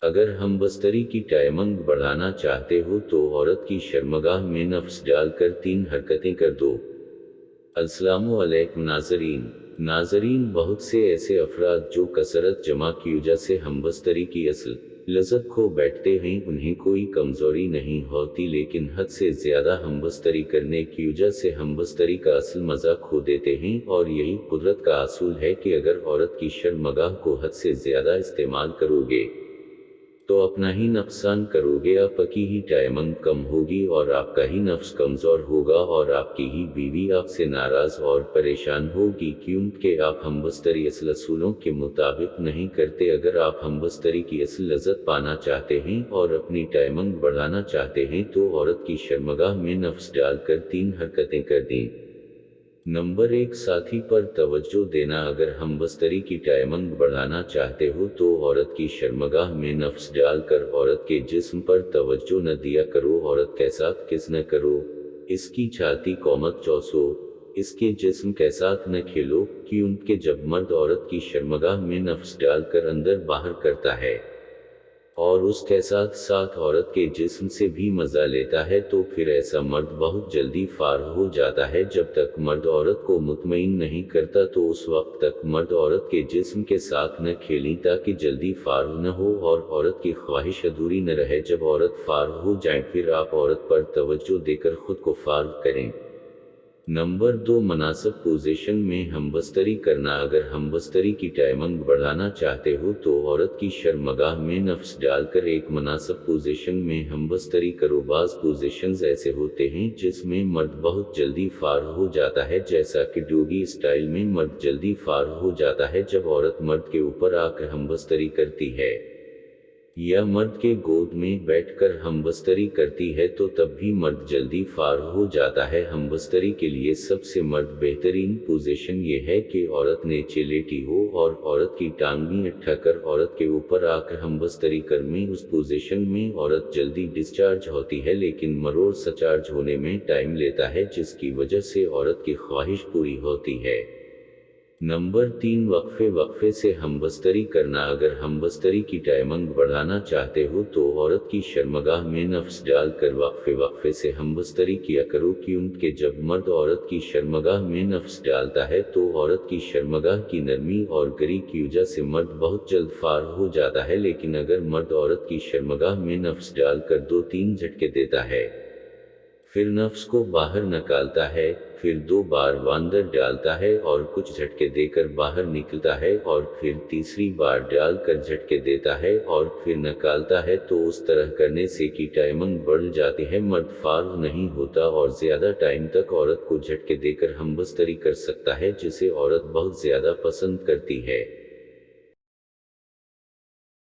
अगर हम बस्तरी की टाइमिंग बढ़ाना चाहते हो तो औरत की शर्मगाह में नफ्स डालकर 3 हरकतें कर दो। अस्सलामु अलैकुम नाज़रीन, बहुत से ऐसे अफराद जो कसरत जमा की वजह से हमबस्तरी की असल लज़्ज़त खो बैठते हैं, उन्हें कोई कमज़ोरी नहीं होती, लेकिन हद से ज़्यादा हमबस्तरी करने की वजह से हमबस्तरी का असल मज़ा खो देते हैं। और यही कुदरत का असूल है कि अगर औरत की शर्मगाह को हद से ज़्यादा इस्तेमाल करोगे तो अपना ही नुकसान करोगे। आपकी ही टाइमिंग कम होगी और आपका ही नफ्स कमज़ोर होगा और आपकी ही बीवी आपसे नाराज़ और परेशान होगी, क्योंकि आप हमबस्तरी असल असूलों के मुताबिक नहीं करते। अगर आप हमबस्तरी की असल लज़्ज़त पाना चाहते हैं और अपनी टाइमिंग बढ़ाना चाहते हैं तो औरत की शर्मगाह में नफ्स डालकर 3 हरकतें कर दें। नंबर 1, साथी पर तवज्जो देना। अगर हम बस्तरी की टाइमिंग बढ़ाना चाहते हो तो औरत की शर्मगाह में नफ्स डालकर औरत के जिस्म पर तवज्जो न दिया करो, औरत के साथ किस न करो, इसकी छाती को मत चौसो, इसके जिस्म के साथ न खेलो, क्योंकि जब मर्द औरत की शर्मगाह में नफ्स डालकर अंदर बाहर करता है और उसके साथ साथ औरत के जिस्म से भी मजा लेता है तो फिर ऐसा मर्द बहुत जल्दी फारग हो जाता है। जब तक मर्द औरत को मुतमईन नहीं करता तो उस वक्त तक मर्द औरत के जिस्म के साथ न खेलें ताकि जल्दी फारग न हो और औरत की ख्वाहिश अधूरी न रहे। जब औरत फारग हो जाए फिर आप औरत पर तवज्जो देकर खुद को फारग करें। नंबर 2, मुनासिब पोजीशन में हमबस्तरी करना। अगर हमबस्तरी की टाइमिंग बढ़ाना चाहते हो तो औरत की शर्मगाह में नफ्स डालकर एक मुनासिब पोजीशन में हमबस्तरी करो। बाज़ पोजीशंस ऐसे होते हैं जिसमें मर्द बहुत जल्दी फारग हो जाता है, जैसा कि डोगी स्टाइल में मर्द जल्दी फारग हो जाता है जब औरत मर्द के ऊपर आकर हमबस्तरी करती है या मर्द के गोद में बैठकर हमबस्तरी करती है तो तब भी मर्द जल्दी फारग हो जाता है। हमबस्तरी के लिए सबसे मर्द बेहतरीन पोजीशन ये है कि औरत नीचे लेटी हो और औरत की टांगें उठाकर औरत के ऊपर आकर हमबस्तरी कर में। उस पोजीशन में औरत जल्दी डिस्चार्ज होती है लेकिन मरोड़ सचार्ज होने में टाइम लेता है, जिसकी वजह से औरत की ख्वाहिश पूरी होती है। नंबर 3, वक्फे से हमबस्तरी करना। अगर हमबस्तरी की टाइमिंग बढ़ाना चाहते हो तो औरत की शर्मगाह में नफ्स डालकर वक्फे से हमबस्तरी किया करो, क्योंकि जब मर्द औरत की शर्मगाह में नफ्स डालता है तो औरत की शर्मगाह की नरमी और गरी की वजह से मर्द बहुत जल्द फारग हो जाता है। लेकिन अगर मर्द औरत की शर्मगाह में नफ्स डालकर 2-3 झटके देता है, फिर नफ्स को बाहर निकालता है, फिर 2 बार अंदर डालता है और कुछ झटके देकर बाहर निकलता है और फिर तीसरी बार डालकर झटके देता है और फिर निकालता है, तो उस तरह करने से की टाइमिंग बढ़ जाती है, मर्द फारग नहीं होता और ज़्यादा टाइम तक औरत को झटके देकर हमबस्तरी कर सकता है, जिसे औरत बहुत ज़्यादा पसंद करती है।